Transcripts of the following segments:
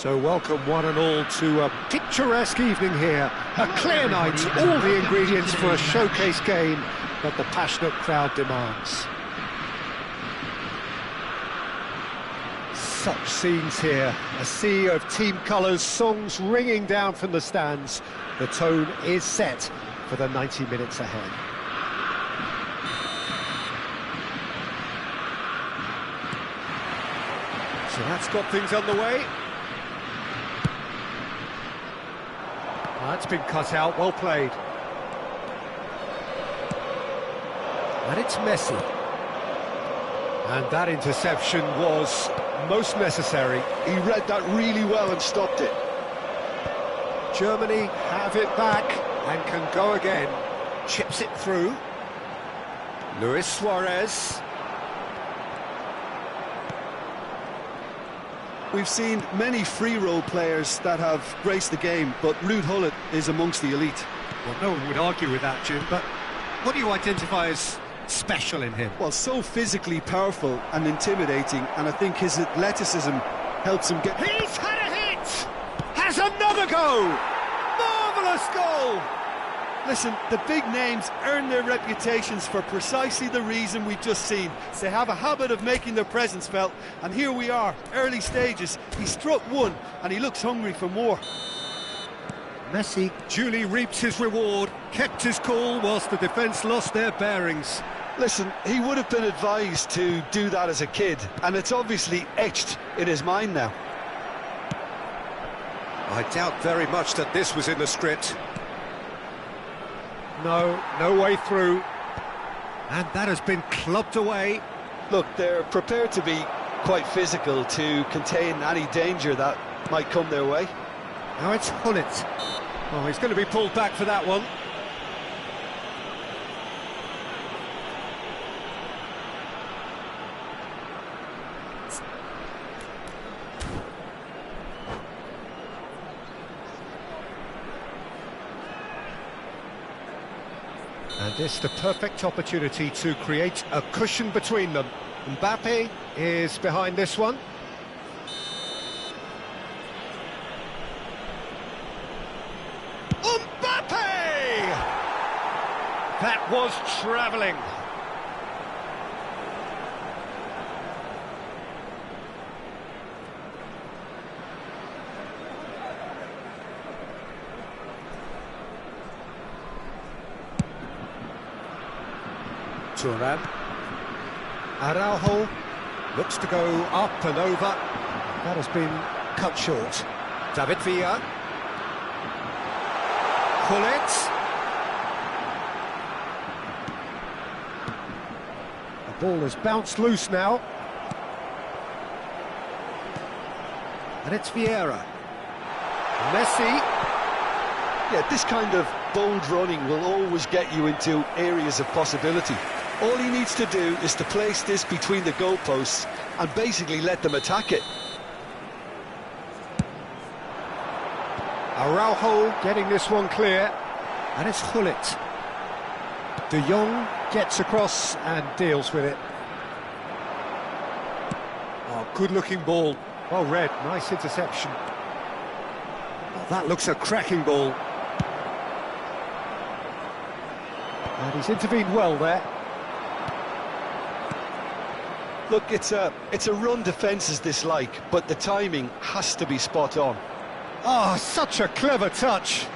So welcome one and all to a picturesque evening here. A clear night, all the ingredients for a showcase game that the passionate crowd demands. Such scenes here, a sea of team colours, songs ringing down from the stands. The tone is set for the 90 minutes ahead. So that's got things underway. That's been cut out, well played. And it's Messi. And that interception was most necessary. He read that really well and stopped it. Germany have it back and can go again. Chips it through. Luis Suarez. We've seen many free role players that have graced the game, but Ruud Gullit is amongst the elite. Well, no one would argue with that, Jim, but what do you identify as special in him? Well, so physically powerful and intimidating, and I think his athleticism helps him get... He's had a hit! Has another go! Marvellous goal! Listen, the big names earn their reputations for precisely the reason we've just seen. They have a habit of making their presence felt, and here we are, early stages. He struck one, and he looks hungry for more. Messi duly reaped his reward, kept his cool whilst the defence lost their bearings. Listen, he would have been advised to do that as a kid, and it's obviously etched in his mind now. I doubt very much that this was in the script. No way through. And that has been clubbed away. Look, they're prepared to be quite physical to contain any danger that might come their way. Now it's Gullit. Oh, he's going to be pulled back for that one. And this the perfect opportunity to create a cushion between them. Mbappe is behind this one. Mbappe! That was travelling. Turan. Araujo looks to go up and over. That has been cut short. David Villa. Gullit. The ball has bounced loose now. And it's Vieira. Messi. Yeah, this kind of bold running will always get you into areas of possibility. All he needs to do is to place this between the goalposts and basically let them attack it. Araujo getting this one clear, and it's Gullit. De Jong gets across and deals with it. Oh, good-looking ball. Well read, nice interception. Oh, that looks a cracking ball. And he's intervened well there. Look, it's a run defence's dislike, but the timing has to be spot on. Oh, such a clever touch.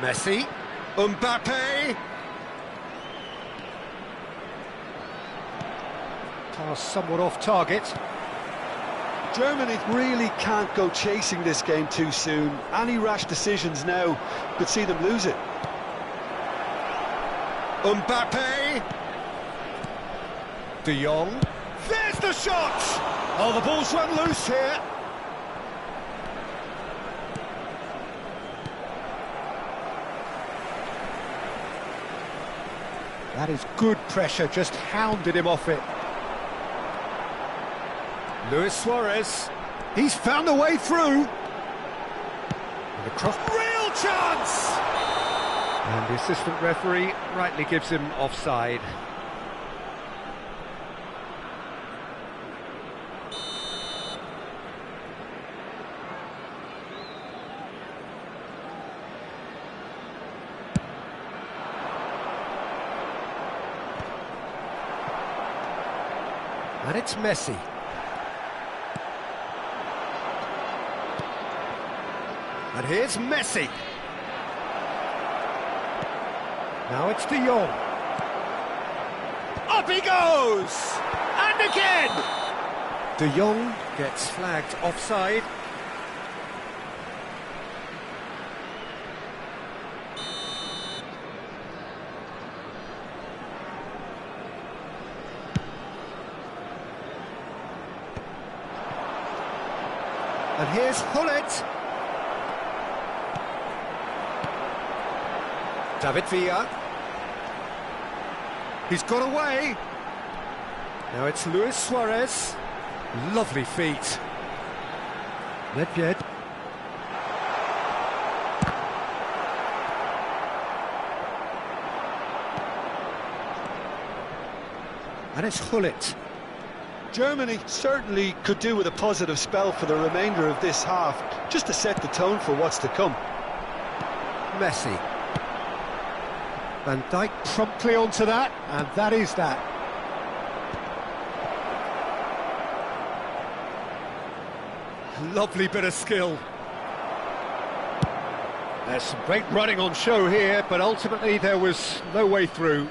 Messi. Mbappe. Pass somewhat off target. Germany really can't go chasing this game too soon. Any rash decisions now could see them lose it. Mbappe. De Jong. There's the shot! Oh, the ball's run loose here. That is good pressure, just hounded him off it. Luis Suarez. He's found a way through. And across. Real chance! And the assistant referee rightly gives him offside. And it's Messi. And here's Messi. Now it's De Jong. Up he goes! And again! De Jong gets flagged offside. And here's Hullet. David Villa. He's got away. Now it's Luis Suarez. Lovely feet. Nedved. And it's Hullet. Germany certainly could do with a positive spell for the remainder of this half, just to set the tone for what's to come. Messi. Van Dijk promptly onto that, and that is that. Lovely bit of skill. There's some great running on show here, but ultimately there was no way through.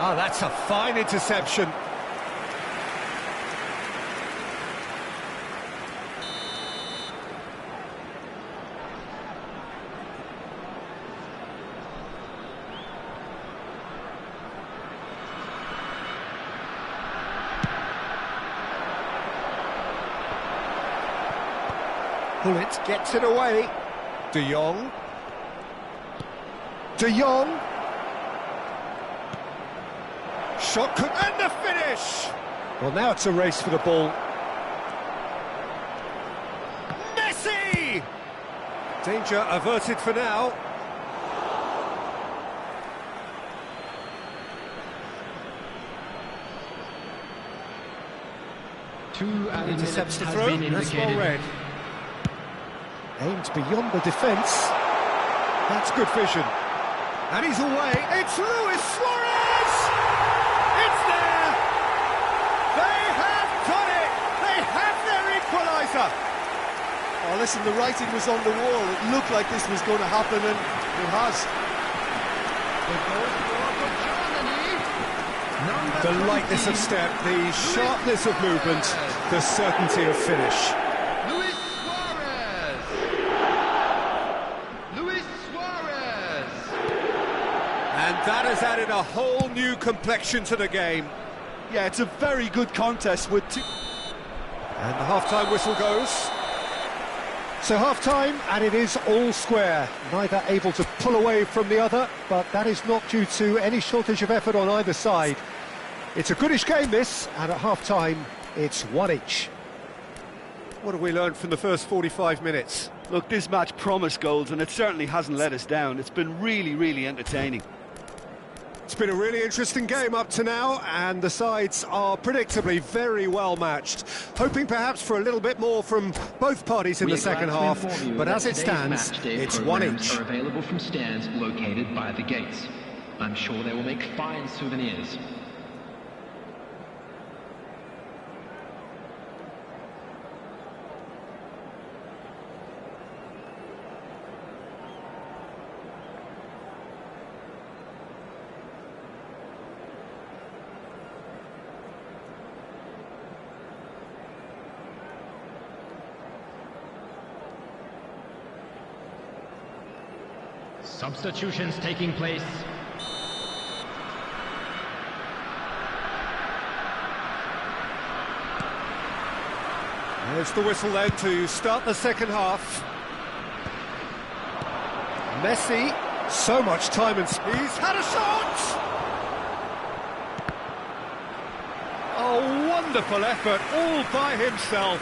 Oh, that's a fine interception. Hullet gets it away. De Jong. De Jong. Shot could and the finish! Well, now it's a race for the ball. Messi! Danger averted for now. Intercepts the throw, that's well read. Aimed beyond the defence. That's good vision. And he's away. It's Luis Suarez! It's there! They have done it! They have their equaliser! Oh, listen, the writing was on the wall. It looked like this was going to happen, and it has. The lightness of step, the sharpness of movement, the certainty of finish. Luis Suarez! Luis Suarez! And that has added a whole new complexion to the game. Yeah, it's a very good contest with two... And the half-time whistle goes. So half-time, and it is all square. Neither able to pull away from the other, but that is not due to any shortage of effort on either side. It's a goodish game, this, and at half-time, it's one each. What have we learned from the first 45 minutes? Look, this match promised goals, and it certainly hasn't let us down. It's been really, really entertaining. It's been a really interesting game up to now, and the sides are predictably very well matched. Hoping perhaps for a little bit more from both parties in the second half, but as it stands, it's one each. Are available from stands located by the gates. I'm sure they will make fine souvenirs. Substitutions taking place. There's the whistle then to start the second half. Messi, so much time and speed. He's had a shot! A wonderful effort all by himself.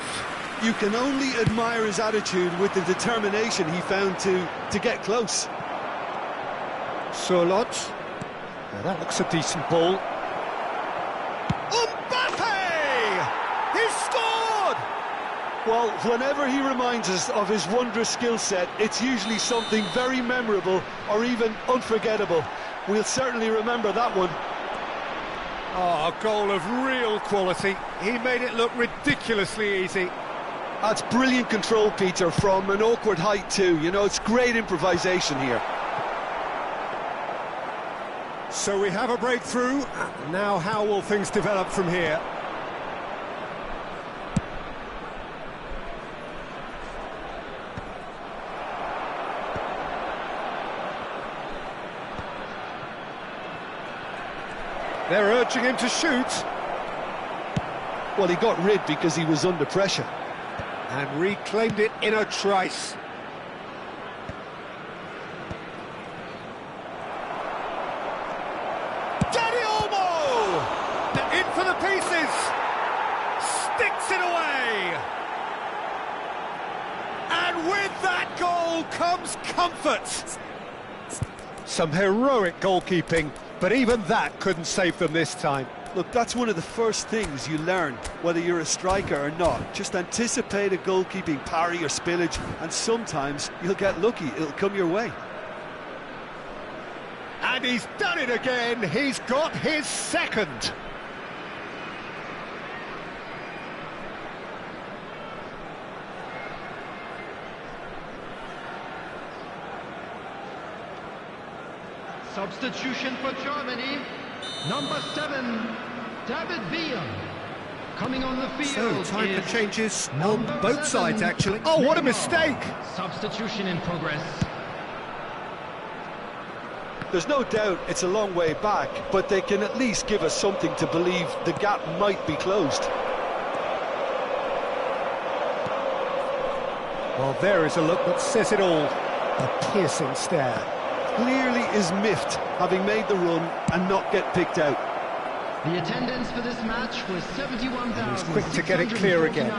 You can only admire his attitude with the determination he found to get close. Surlot. Now that looks a decent ball. Mbappe! He's scored! Well, whenever he reminds us of his wondrous skill set, it's usually something very memorable or even unforgettable. We'll certainly remember that one. Oh, a goal of real quality. He made it look ridiculously easy. That's brilliant control, Peter, from an awkward height too. You know, it's great improvisation here. So we have a breakthrough. Now how will things develop from here? They're urging him to shoot. Well, he got rid because he was under pressure. And reclaimed it in a trice. Danny Olmo! In for the pieces! Sticks it away! And with that goal comes comfort! Some heroic goalkeeping, but even that couldn't save them this time. Look, that's one of the first things you learn, whether you're a striker or not. Just anticipate a goalkeeping parry or spillage, and sometimes you'll get lucky, it'll come your way. And he's done it again, he's got his second. Substitution for Germany. Number 7, David Villa. Coming on the field. So, time is for changes on number both 7, sides, actually. Oh, what a Neymar. mistake! Substitution in progress. There's no doubt it's a long way back, but they can at least give us something to believe the gap might be closed. Well, there is a look that says it all. A piercing stare. Clearly is miffed, having made the run and not get picked out. The attendance for this match was 71,649. He's quick to get it clear again.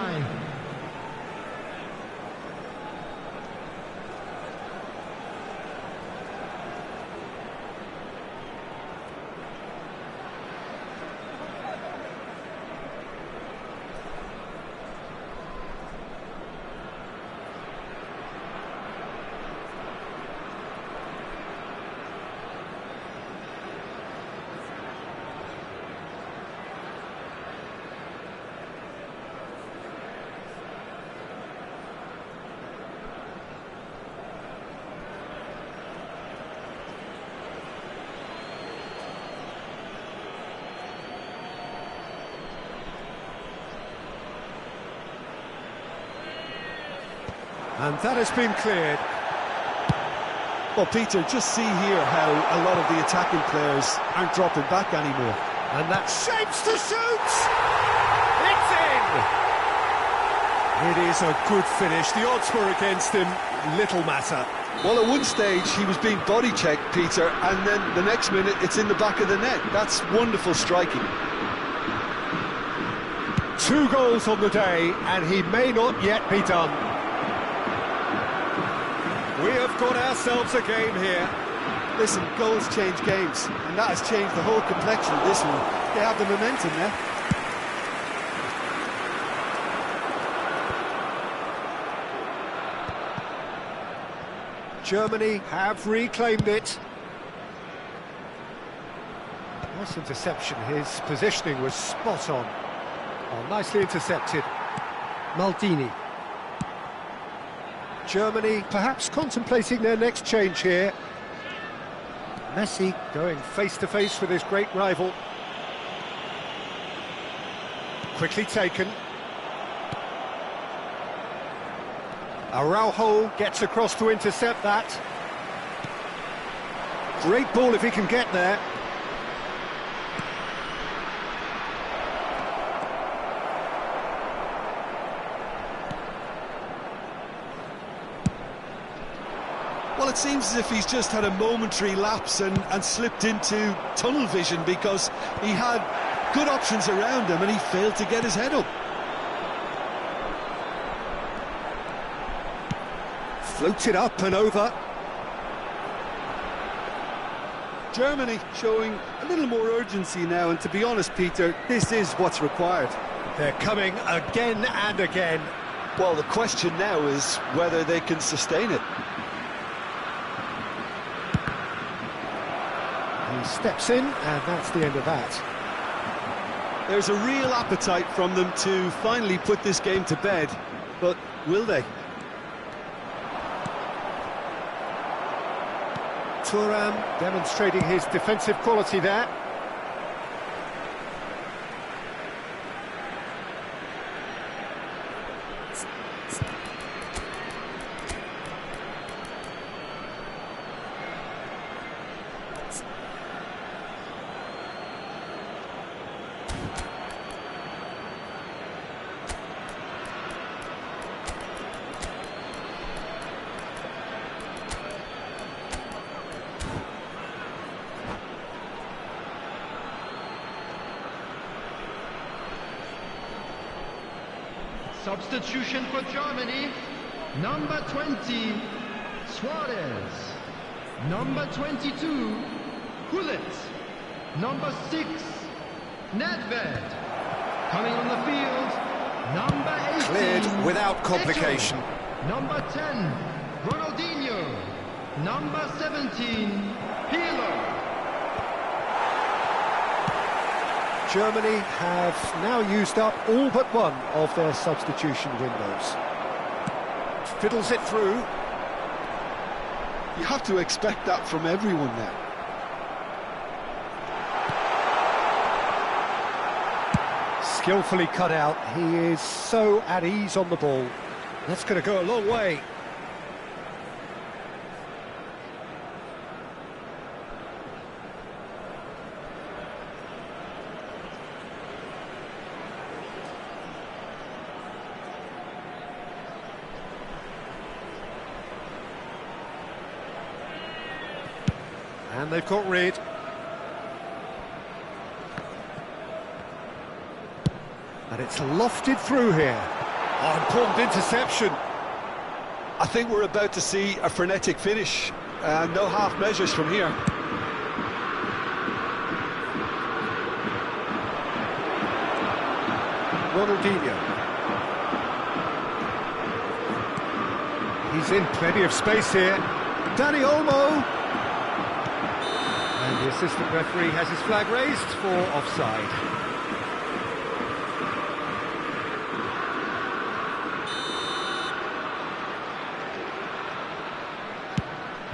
And that has been cleared. Well, Peter, just see here how a lot of the attacking players aren't dropping back anymore. And that shapes to shoot! It's in! It is a good finish. The odds were against him. Little matter. Well, at one stage he was being body checked, Peter, and then the next minute it's in the back of the net. That's wonderful striking. 2 goals on the day, and he may not yet be done. We have got ourselves a game here. Listen, goals change games, and that has changed the whole complexion of this one. They have the momentum now. Germany have reclaimed it. Nice interception. His positioning was spot on. Oh, nicely intercepted. Maldini. Germany perhaps contemplating their next change here. Messi going face-to-face with his great rival. Quickly taken. Araujo gets across to intercept that. Great ball if he can get there. Well, it seems as if he's just had a momentary lapse and slipped into tunnel vision, because he had good options around him and he failed to get his head up. Floats it up and over. Germany showing a little more urgency now, and to be honest, Peter, this is what's required. They're coming again and again. Well, the question now is whether they can sustain it. He steps in, and that's the end of that. There's a real appetite from them to finally put this game to bed, but will they? Thuram demonstrating his defensive quality there. Substitution for Germany, number 20, Suarez. Number 22, Gullit. Number 6, Nedved. Coming on the field, number 18. Cleared without complication. Ito. Number 10, Ronaldinho. Number 17, Pirlo. Germany have now used up all but one of their substitution windows. Fiddles it through. You have to expect that from everyone now. Skillfully cut out. He is so at ease on the ball. That's going to go a long way. And they've got rid. And it's lofted through here. Oh, important interception. I think we're about to see a frenetic finish. No half measures from here. Ronaldinho. He's in plenty of space here. Dani Olmo. And the assistant referee has his flag raised for offside.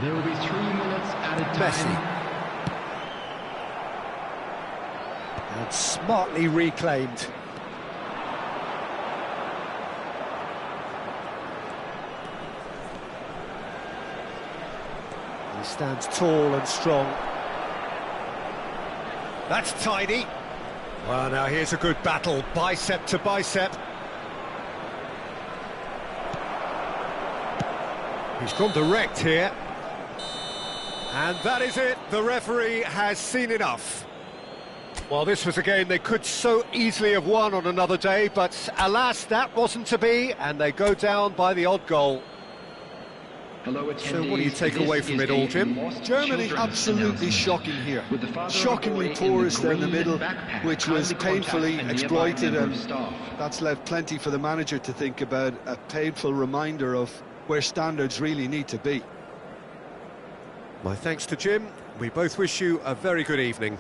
There will be 3 minutes added time. Messi. And smartly reclaimed. He stands tall and strong. That's tidy. Well, now here's a good battle, bicep to bicep. He's gone direct here. And that is it. The referee has seen enough. Well, this was a game they could so easily have won on another day, but alas, that wasn't to be, and they go down by the odd goal. Hello, attendees. So what do you take away from it all, Jim? Germany absolutely shocking here. Shockingly porous down the middle, which was painfully exploited, and that's left plenty for the manager to think about. A painful reminder of where standards really need to be. My thanks to Jim. We both wish you a very good evening.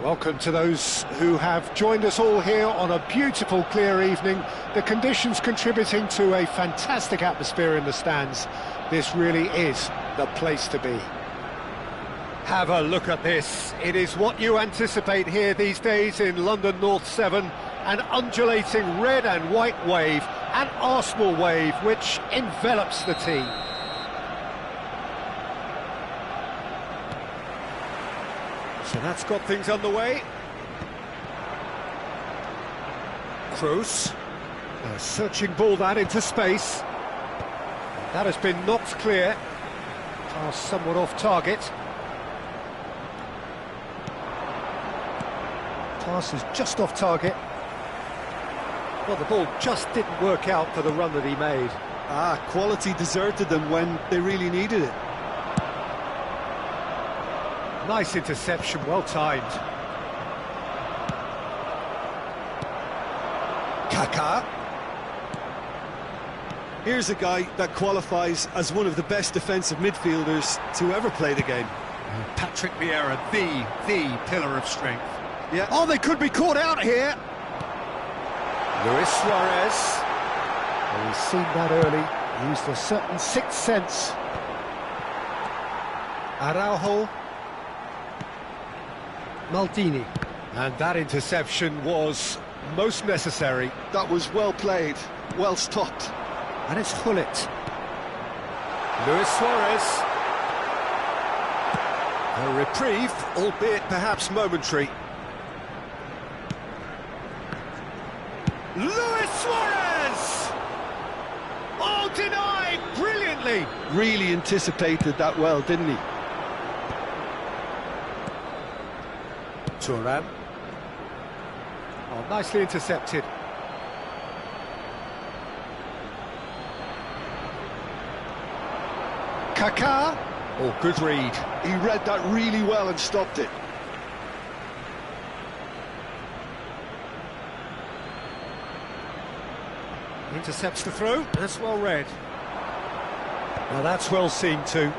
Welcome to those who have joined us all here on a beautiful, clear evening. The conditions contributing to a fantastic atmosphere in the stands. This really is the place to be. Have a look at this. It is what you anticipate here these days in London North 7. An undulating red and white wave, an Arsenal wave which envelops the team. So that's got things underway. Kroos, a searching ball that into space. That has been knocked clear. Pass somewhat off target. Pass is just off target. Well, the ball just didn't work out for the run that he made. Quality deserted them when they really needed it. Nice interception, well timed. Kaká. Here's a guy that qualifies as one of the best defensive midfielders to ever play the game. Patrick Vieira, the pillar of strength. Yeah. Oh, they could be caught out here. Luis Suarez. Well, he's seen that early. Used a certain sixth sense. Araujo. Maldini. And that interception was most necessary. That was well played, well stopped. And it's Hullet. Luis Suarez. A reprieve, albeit perhaps momentary. Luis Suarez! Oh, denied brilliantly! Really anticipated that well, didn't he? Thuram. Oh, nicely intercepted. Kaká. Oh, good read. He read that really well and stopped it. Intercepts the throw. That's well read. Now that's well seen too.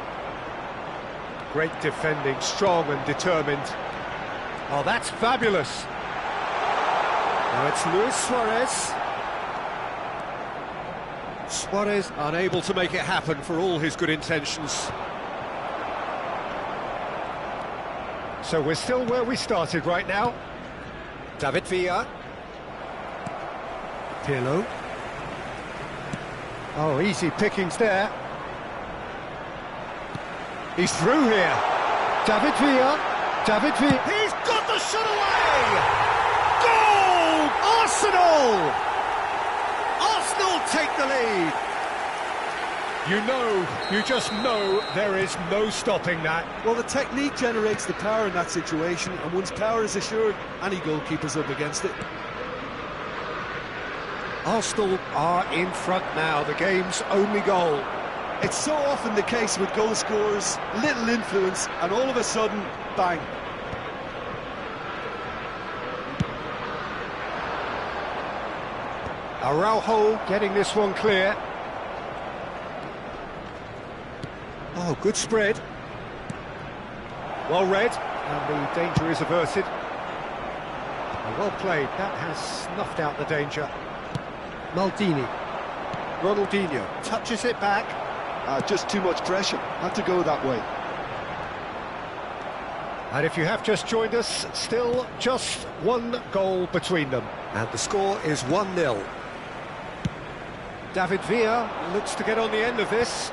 Great defending, strong and determined. Oh, that's fabulous. Now it's Luis Suarez. Suarez unable to make it happen for all his good intentions. So we're still where we started right now. David Villa. Pirlo. Oh, easy pickings there. He's through here. David Villa. David Villa. He's got the shot away! Goal! Arsenal! Arsenal take the lead. You just know there is no stopping that. Well, the technique generates the power in that situation, and once power is assured, any goalkeeper's up against it. Arsenal are in front now, the game's only goal. It's so often the case with goal scorers, little influence, and all of a sudden, bang. Araujo getting this one clear. Oh, good spread. Well read, and the danger is averted. Well played, that has snuffed out the danger. Maldini. Ronaldinho touches it back. Just too much pressure, had to go that way. And if you have just joined us, still just one goal between them. And the score is 1-0. David Villa looks to get on the end of this.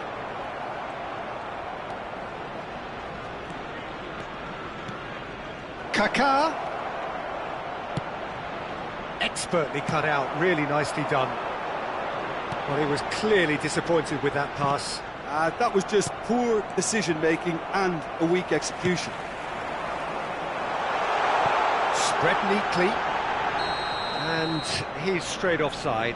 Kaká. Expertly cut out, really nicely done. Well, he was clearly disappointed with that pass. That was just poor decision-making and a weak execution. Spread neatly. And he's straight offside.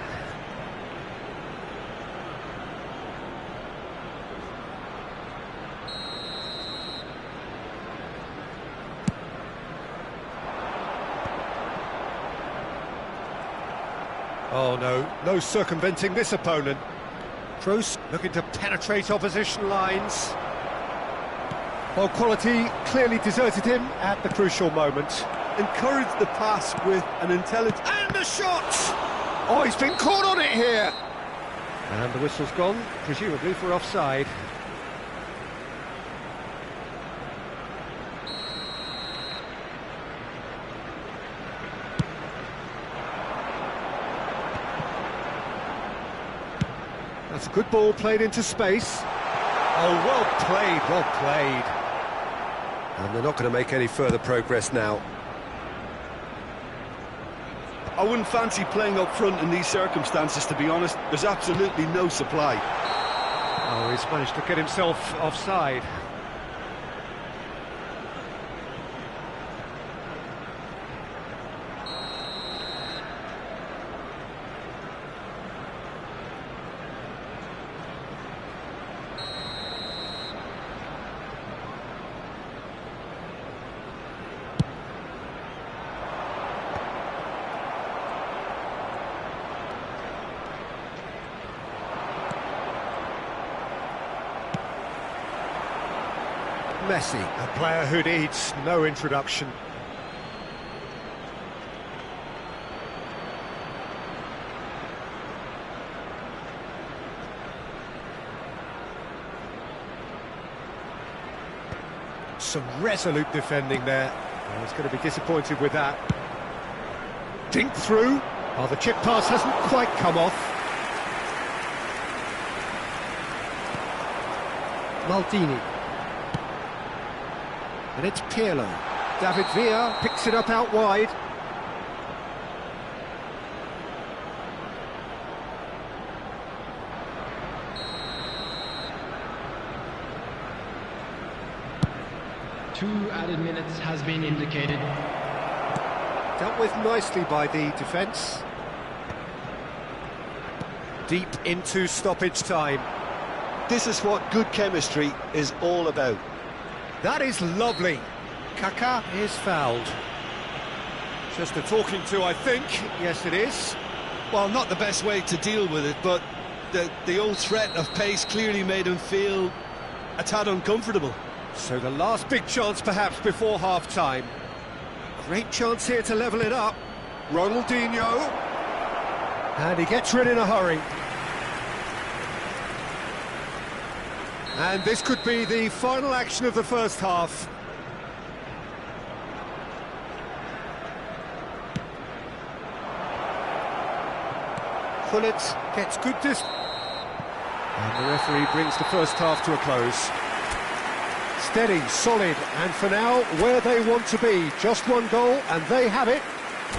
Oh no circumventing this opponent. Kroos looking to penetrate opposition lines. Well, quality clearly deserted him at the crucial moment. encourage the pass with an intelligent... And the shot! Oh, he's been caught on it here! And the whistle's gone, presumably for offside. That's a good ball played into space. Oh, well played, well played. And they're not going to make any further progress now. I wouldn't fancy playing up front in these circumstances, to be honest. There's absolutely no supply. Oh, he's managed to get himself offside. Messi, a player who needs no introduction. Some resolute defending there. Oh, he's going to be disappointed with that. Dink through. Oh, the chip pass hasn't quite come off. Maldini. And it's Pirlo. David Villa picks it up out wide. Two added minutes has been indicated. Dealt with nicely by the defence. Deep into stoppage time. This is what good chemistry is all about. That is lovely. Kaká is fouled. Just a talking to, I think. Yes, it is. Well, not the best way to deal with it, but the old threat of pace clearly made him feel a tad uncomfortable. So the last big chance, perhaps, before half-time. Great chance here to level it up. Ronaldinho. And he gets rid in a hurry. And this could be the final action of the first half. Gullit gets good distance. And the referee brings the first half to a close. Steady, solid, and for now, where they want to be. Just one goal, and they have it.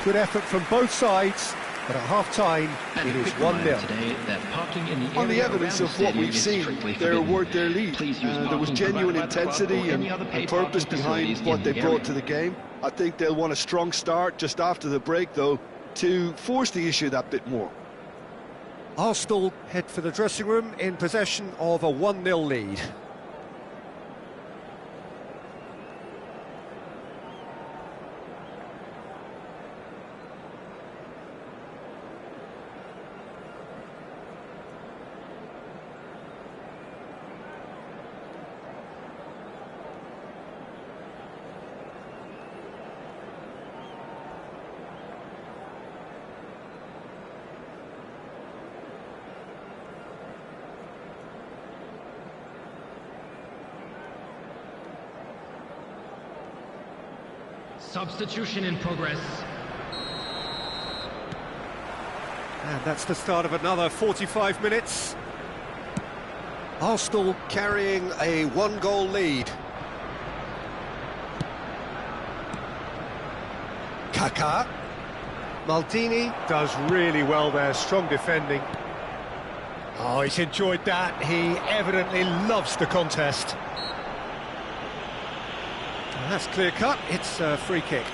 Good effort from both sides. But at half-time, it is 1-0. On the evidence of what we've seen, they're worth their lead. There was genuine intensity and purpose behind what they brought to the game. I think they'll want a strong start just after the break, though, to force the issue that bit more. Arsenal head for the dressing room in possession of a 1-0 lead. Substitution in progress. And that's the start of another 45 minutes. Arsenal carrying a 1-goal lead. Kaká. Maldini does really well there, strong defending. Oh, he's enjoyed that. He evidently loves the contest. And that's clear cut, it's a free kick.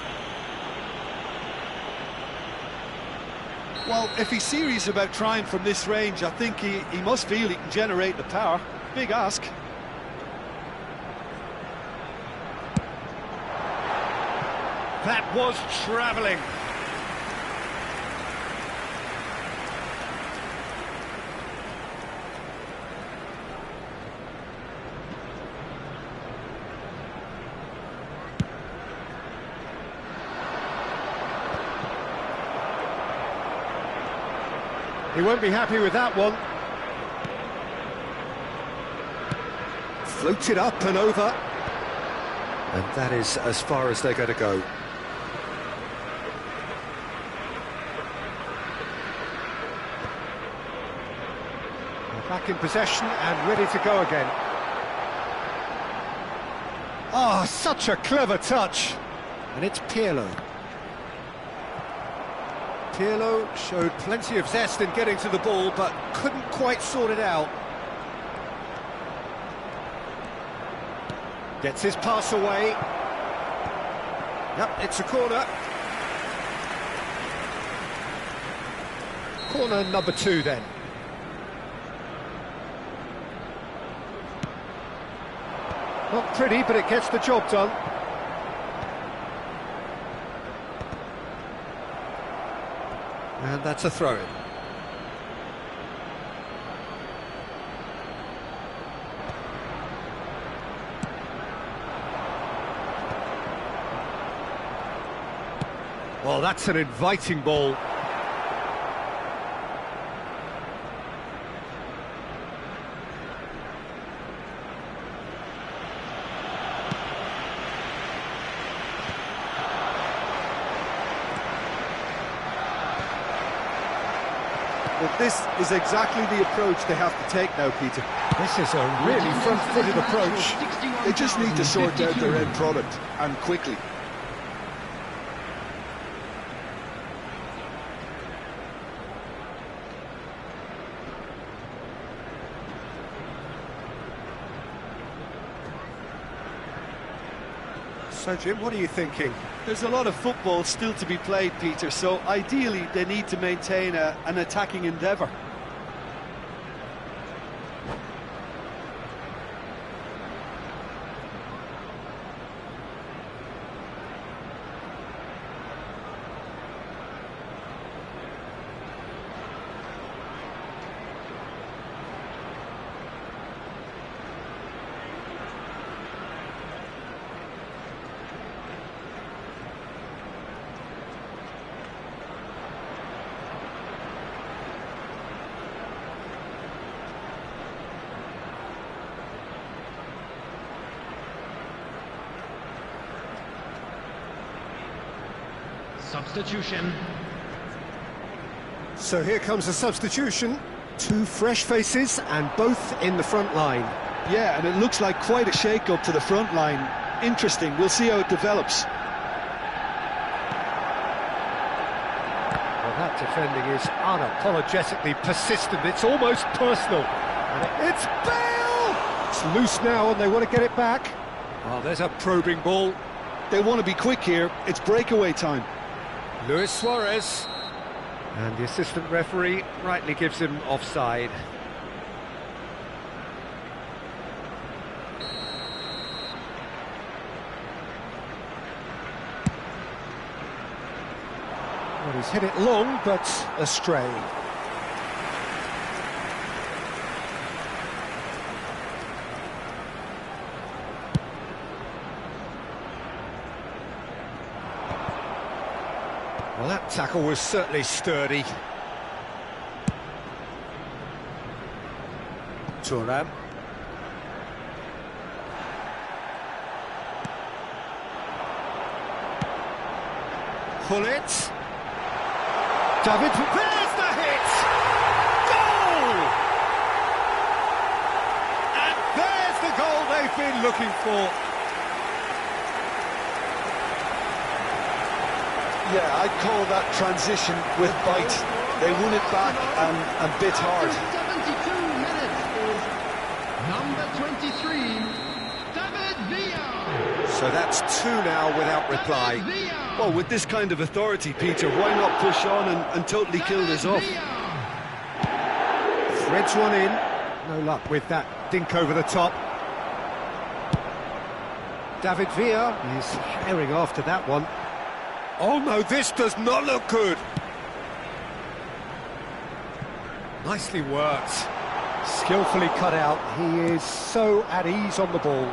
Well, if he's serious about trying from this range, I think he must feel he can generate the power. Big ask. That was travelling. He won't be happy with that one. Floated up and over. And that is as far as they're going to go. Back in possession and ready to go again. Oh, such a clever touch. And it's Pirlo. Pirlo showed plenty of zest in getting to the ball, but couldn't quite sort it out. Gets his pass away. Yep, it's a corner. Corner number 2 then. Not pretty, but it gets the job done. And that's a throw-in. Well, that's an inviting ball. But this is exactly the approach they have to take now, Peter. This is a really front-footed approach. They just need to sort out their end product, and quickly. So, Jim, what are you thinking? There's a lot of football still to be played, Peter, so ideally they need to maintain an attacking endeavour. Substitution. So here comes a substitution. 2 fresh faces and both in the front line. Yeah, and it looks like quite a shake-up to the front line. Interesting, we'll see how it develops. Well, that defending is unapologetically persistent. It's almost personal. And it's Bale! It's loose now and they want to get it back. Oh, there's a probing ball. They want to be quick here, it's breakaway time. Luis Suarez. And the assistant referee rightly gives him offside. Well, he's hit it long, but astray. Well, that tackle was certainly sturdy. Thuram. Pull it. David, there's the hit! Goal! And there's the goal they've been looking for. Yeah, I'd call that transition with bite. They won it back and bit hard. 72 minutes is number 23, David Villa. So that's 2 now without reply. Well, with this kind of authority, Peter, why not push on and totally kill this off? Threads one in. No luck with that dink over the top. David Villa is herring after that one. Oh no, this does not look good. Nicely worked. Skillfully cut out. He is so at ease on the ball.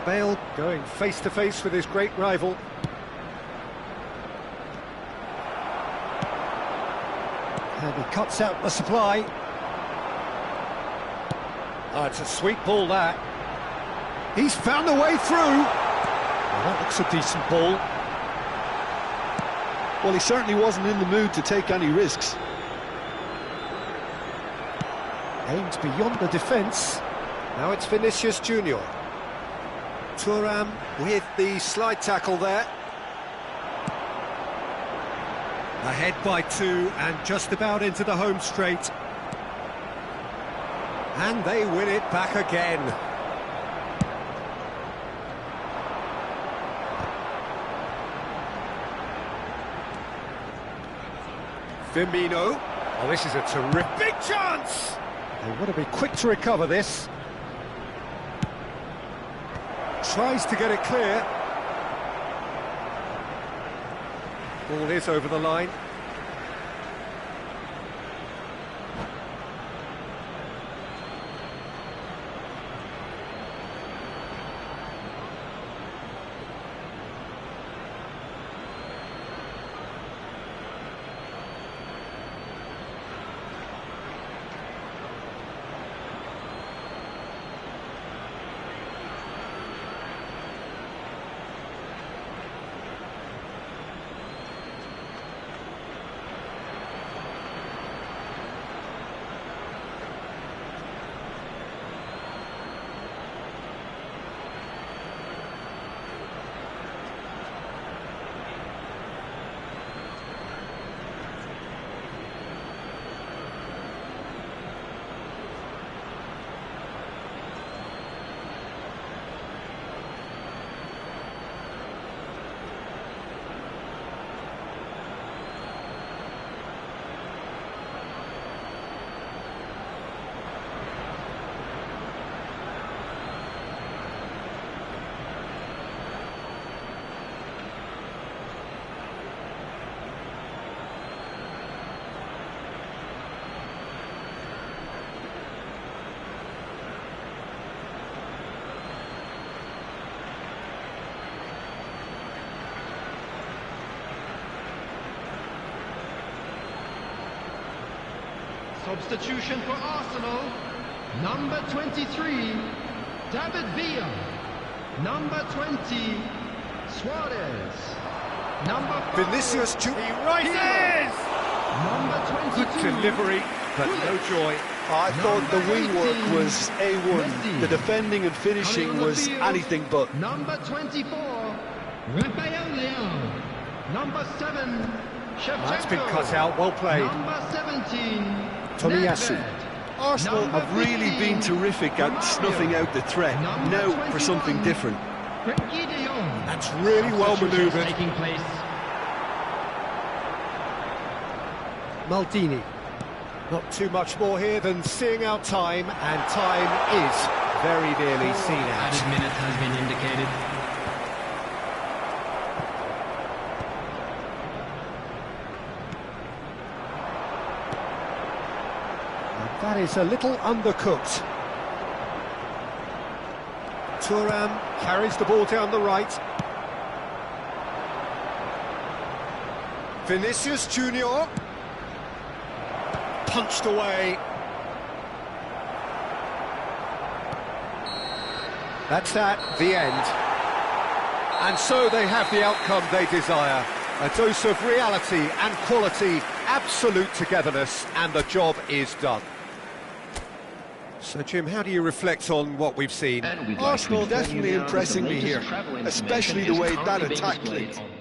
Bale going face to face with his great rival. And He cuts out the supply. Oh, it's a sweet ball, that. He's found a way through. Well, that looks a decent ball. Well, he certainly wasn't in the mood to take any risks. Aims beyond the defence. Now it's Vinicius Junior. Thuram with the slide tackle there. Ahead by 2 and just about into the home straight. And they win it back again. Firmino. Oh, this is a terrific chance! They want to be quick to recover this. Tries to get it clear. Ball is over the line. Substitution for Arsenal, number 23, David Villa. Number 20, Suarez. Number 5, Vinicius Junior. He rises! Number 22, Good delivery, but no joy. I thought the wing work Number was A1. 15. The defending and finishing Coming on the was field, anything but. Number 24, Rafael Leão. Number 7, Shevchenko. That's been cut out, well played. Number 17, Tomiyasu. Nedved. Arsenal Number have really 15, been terrific at snuffing out the threat. Number Now for 21, something different. Frenkie de Jong. That's really well Substitutions manoeuvred. taking place. Maldini. Not too much more here than seeing out time, and time is very nearly seen out. Added minute has been indicated. And that is a little undercooked. Thuram carries the ball down the right. Vinicius Junior. Punched away. That's that, the end. And so they have the outcome they desire. A dose of reality and quality, absolute togetherness, and the job is done. So, Jim, how do you reflect on what we've seen? And we'd like to Arsenal inform you definitely now that the impressing me latest here, travel information especially the is way that currently being attack displayed clicked. on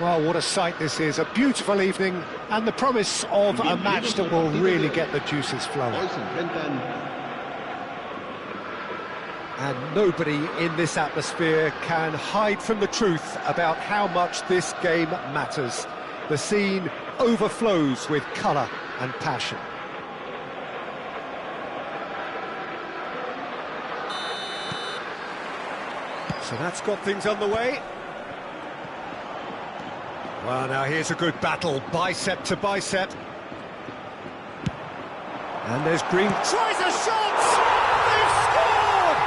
Well, what a sight this is, a beautiful evening, and the promise of a match that will really get the juices flowing. And nobody in this atmosphere can hide from the truth about how much this game matters. The scene overflows with colour and passion. So that's got things underway. Well, now here's a good battle, bicep to bicep. And there's Green. Tries a shot! They've scored!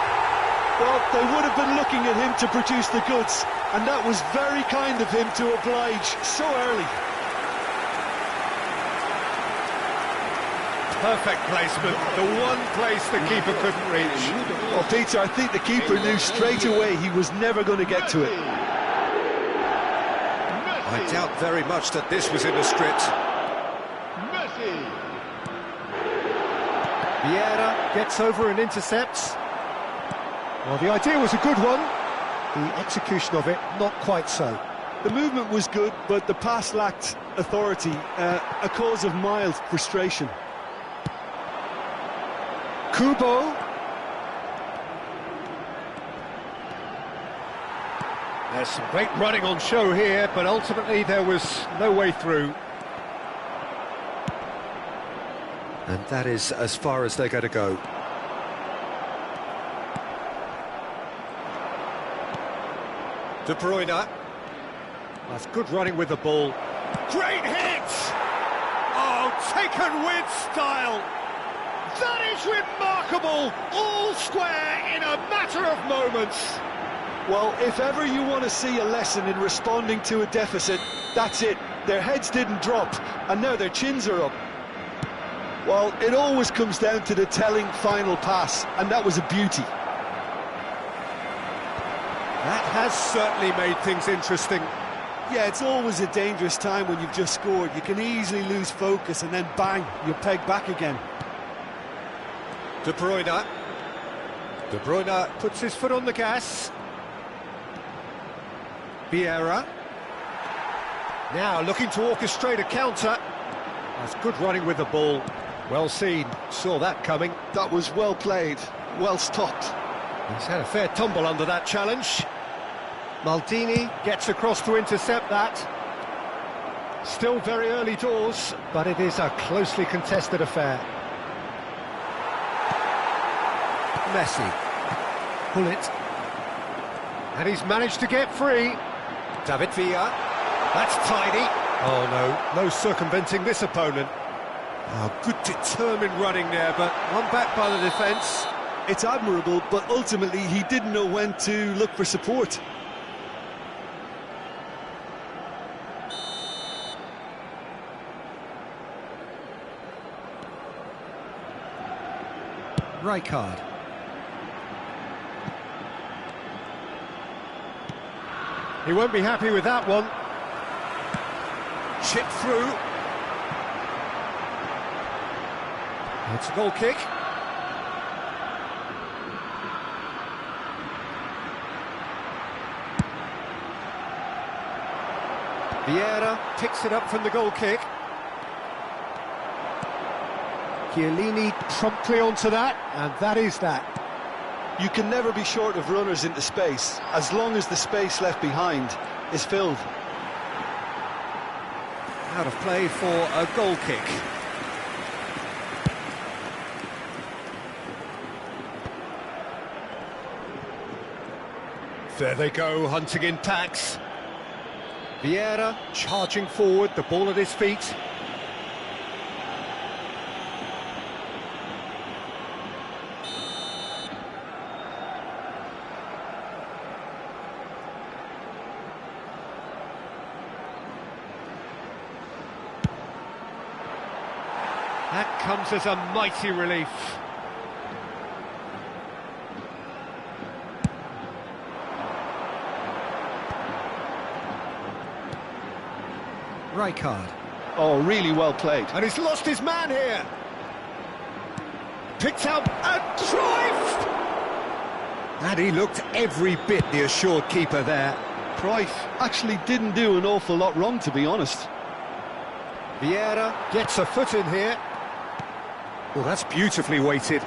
Well, they would have been looking at him to produce the goods, and that was very kind of him to oblige so early. Perfect placement, the one place the keeper couldn't reach. Well, Peter, I think the keeper knew straight away he was never going to get to it. I doubt very much that this was in the script. Vieira gets over and intercepts. Well, the idea was a good one. The execution of it, not quite so. The movement was good, but the pass lacked authority, a cause of mild frustration. Kubo. There's some great running on show here, but ultimately there was no way through. And that is as far as they're going to go. De Bruyne. That's good running with the ball. Great hit! Oh, taken with style. That is remarkable. All square in a matter of moments. Well, if ever you want to see a lesson in responding to a deficit, that's it. Their heads didn't drop, and now their chins are up. Well, it always comes down to the telling final pass, and that was a beauty. That has certainly made things interesting. Yeah, it's always a dangerous time when you've just scored. You can easily lose focus, and then bang, you're pegged back again. De Bruyne. De Bruyne puts his foot on the gas. Vieira. Now looking to orchestrate a counter. That's good running with the ball. Well seen, saw that coming. That was well played, well stopped. He's had a fair tumble under that challenge. Maldini gets across to intercept that. Still very early doors, but it is a closely contested affair. Messi. Pull it. And he's managed to get free. David Villa. That's tidy. Oh no, no circumventing this opponent. Oh, good determined running there, but one back by the defence. It's admirable, but ultimately he didn't know when to look for support. Rijkaard. He won't be happy with that one. Chip through. It's a goal kick. Vieira picks it up from the goal kick. Chiellini promptly onto that, and that is that. You can never be short of runners into space, as long as the space left behind is filled. Out of play for a goal kick. There they go, hunting in packs. Vieira charging forward, the ball at his feet. That comes as a mighty relief. Rijkaard. Oh, really well played. And he's lost his man here. Picked out and Cruyff! And he looked every bit the assured keeper there. Cruyff actually didn't do an awful lot wrong, to be honest. Vieira gets a foot in here. Well, that's beautifully weighted.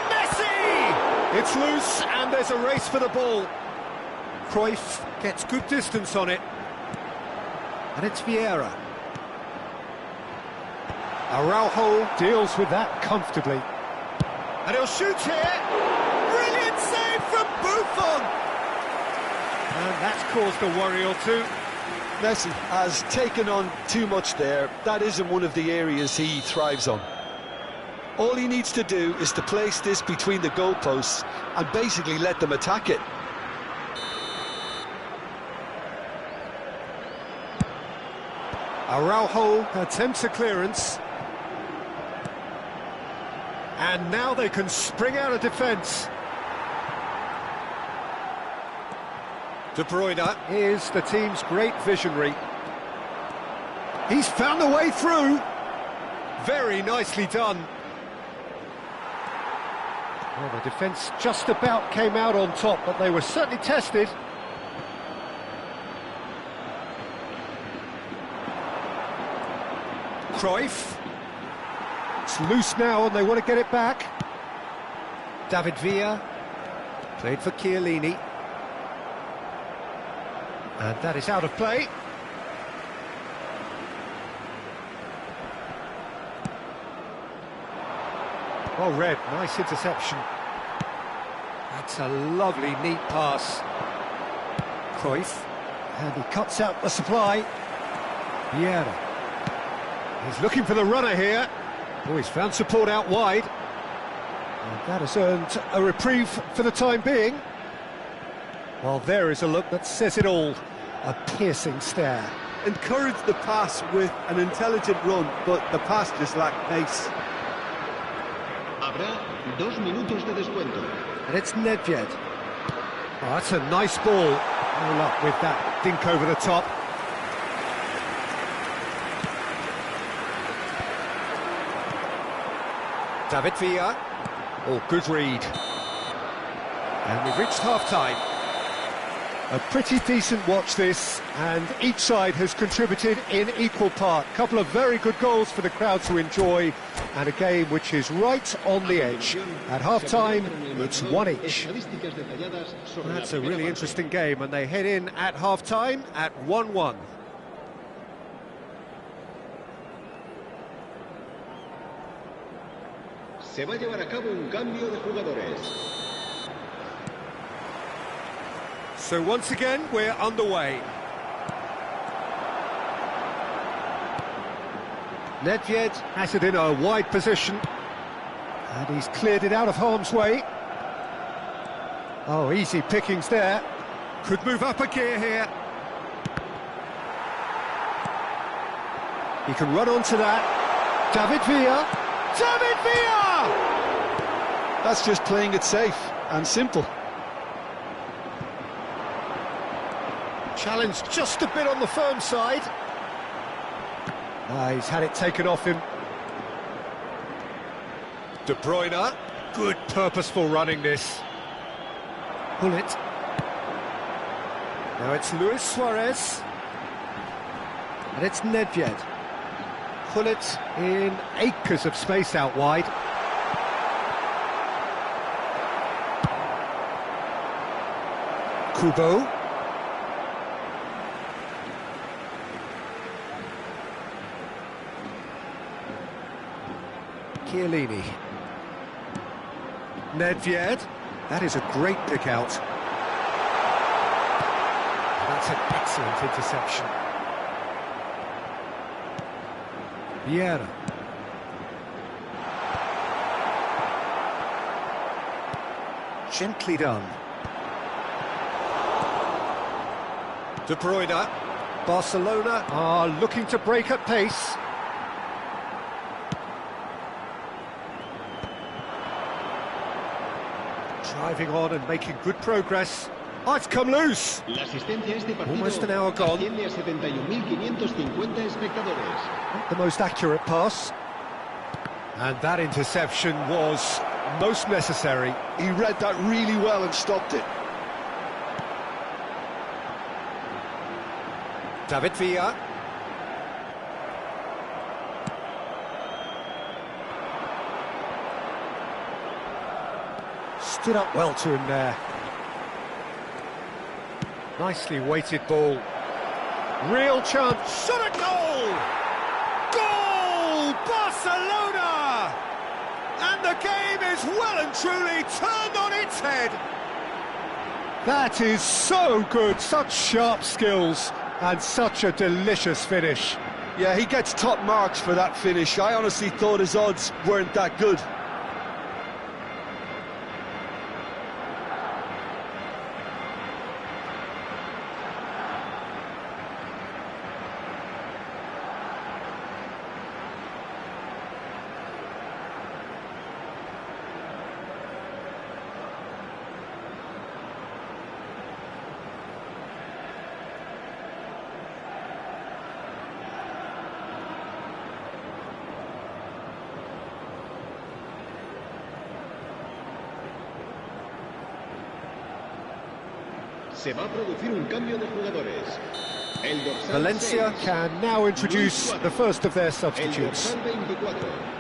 Messi! It's loose and there's a race for the ball. Cruyff gets good distance on it. And it's Vieira. Araujo deals with that comfortably. And he'll shoot here. Brilliant save from Buffon! And that's caused a worry or two. Messi has taken on too much there. That isn't one of the areas he thrives on. All he needs to do is to place this between the goalposts and basically let them attack it. Araujo attempts a clearance. And now they can spring out of defence. De Bruyne is the team's great visionary. He's found a way through. Very nicely done. Well, the defence just about came out on top, but they were certainly tested. Cruyff. It's loose now and they want to get it back. David Villa. Played for Chiellini. And that is out of play. Well read, nice interception. That's a lovely, neat pass. Cruyff. And he cuts out the supply. Vieira. He's looking for the runner here. Oh, he's found support out wide. And that has earned a reprieve for the time being. Well, there is a look that says it all. A piercing stare. Encouraged the pass with an intelligent run, but the pass just lacked pace. Habrá 2 minutos de descuento. And it's Nedved. Oh, that's a nice ball. All up with that dink over the top. David Villa. Oh, good read. And we've reached half-time. A pretty decent watch this, and each side has contributed in equal part. A couple of very good goals for the crowd to enjoy, and a game which is right on the edge. At half-time, it's one each. That's a really interesting game, and they head in at half-time at 1-1. Se va a llevar a cabo un cambio de jugadores. So once again, we're underway. Nedved has it in a wide position, and he's cleared it out of harm's way. Oh, easy pickings there. Could move up a gear here. He can run onto that. David Villa. David Villa! That's just playing it safe and simple. Challenge just a bit on the firm side. He's had it taken off him. De Bruyne. Good purposeful running this. Pull it. Now it's Luis Suarez. And it's Nedved. Pull it in acres of space out wide. Kubo. Chiellini. Nedved. That is a great pick out. That's an excellent interception. Vieira. Gently done. De Bruyne. Barcelona are looking to break at pace. Driving on and making good progress. Oh, it's come loose. Almost an hour gone. Not the most accurate pass. And that interception was most necessary. He read that really well and stopped it. David Villa. Stood up well to him there. Nicely weighted ball. Real chance. Shot at goal! Goal! Barcelona! And the game is well and truly turned on its head. That is so good. Such sharp skills and such a delicious finish. Yeah, he gets top marks for that finish. I honestly thought his odds weren't that good. Se va a producir un cambio de jugadores. Valencia can now introduce the first of their substitutes.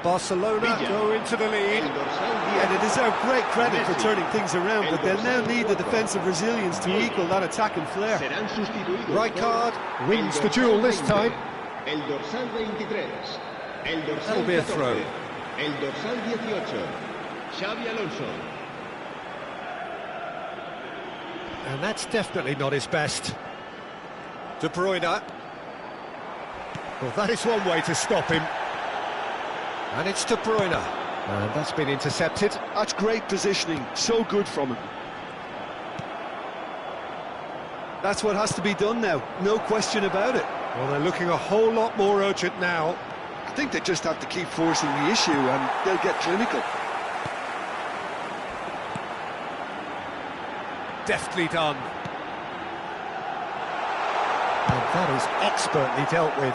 Barcelona go into the lead. And they deserve great credit for turning things around, but they'll now need the defensive resilience to equal that attacking flair. Rijkaard wins the duel this time. That'll be a throw. El dorsal 18, Xavi Alonso. And that's definitely not his best. De Bruyne. Well, that is one way to stop him. And it's De Bruyne. And that's been intercepted. That's great positioning, so good from him. That's what has to be done now, no question about it. Well, they're looking a whole lot more urgent now. I think they just have to keep forcing the issue and they'll get clinical. Deftly done. And that is expertly dealt with.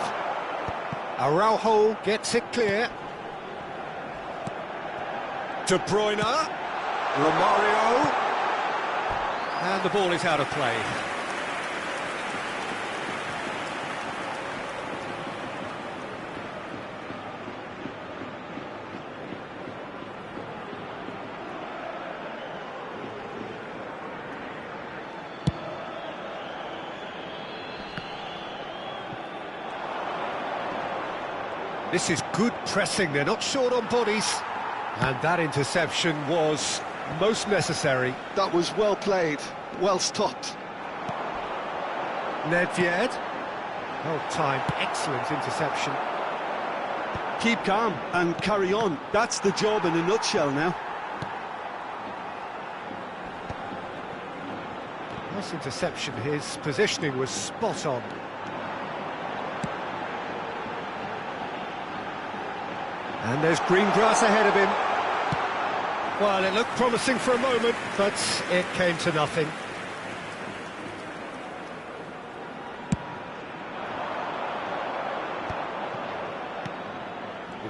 Araujo gets it clear. De Bruyne. Romario. And the ball is out of play. This is good pressing, they're not short on bodies. And that interception was most necessary. That was well played, well stopped. Nedved. Well timed, excellent interception. Keep calm and carry on. That's the job in a nutshell now. Nice interception, his positioning was spot on. And there's green grass ahead of him. Well, it looked promising for a moment, but it came to nothing.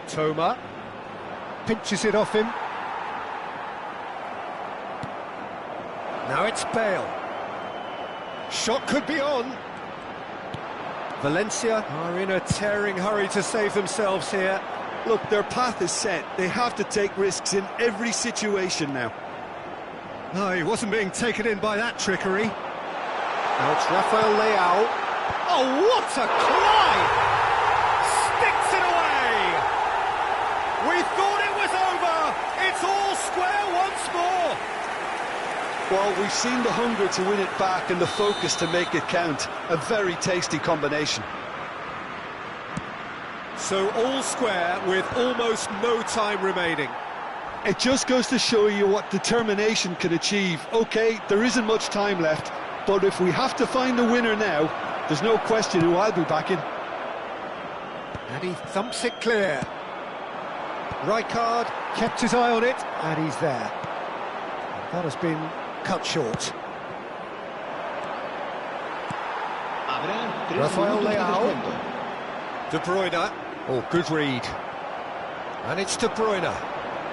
Toma pinches it off him. Now it's Bale. Shot could be on. Valencia are in a tearing hurry to save themselves here. Look, their path is set. They have to take risks in every situation now. No, he wasn't being taken in by that trickery. Now it's Rafael Leao. Oh, what a climb! Sticks it away! We thought it was over! It's all square once more! Well, we've seen the hunger to win it back and the focus to make it count. A very tasty combination. So all square with almost no time remaining. It just goes to show you what determination can achieve. OK, there isn't much time left, but if we have to find the winner now, there's no question who I'll be backing. And he thumps it clear. Rijkaard kept his eye on it, and he's there. That has been cut short. Rafael Leao. De Bruyne. Oh, good read. And it's De Bruyne.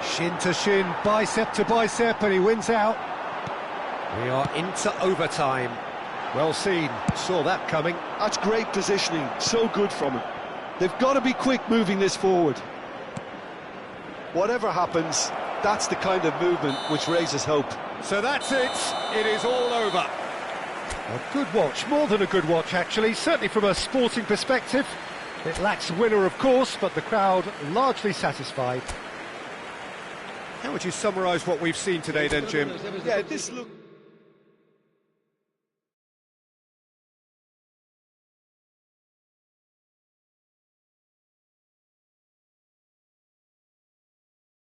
Shin to shin, bicep to bicep, and he wins out. We are into overtime. Well seen, saw that coming. That's great positioning, so good from him. They've got to be quick moving this forward. Whatever happens, that's the kind of movement which raises hope. So that's it, it is all over. A good watch, more than a good watch actually, certainly from a sporting perspective. It lacks a winner of course, but the crowd largely satisfied. How would you summarise what we've seen today then, Jim? Yeah, this look...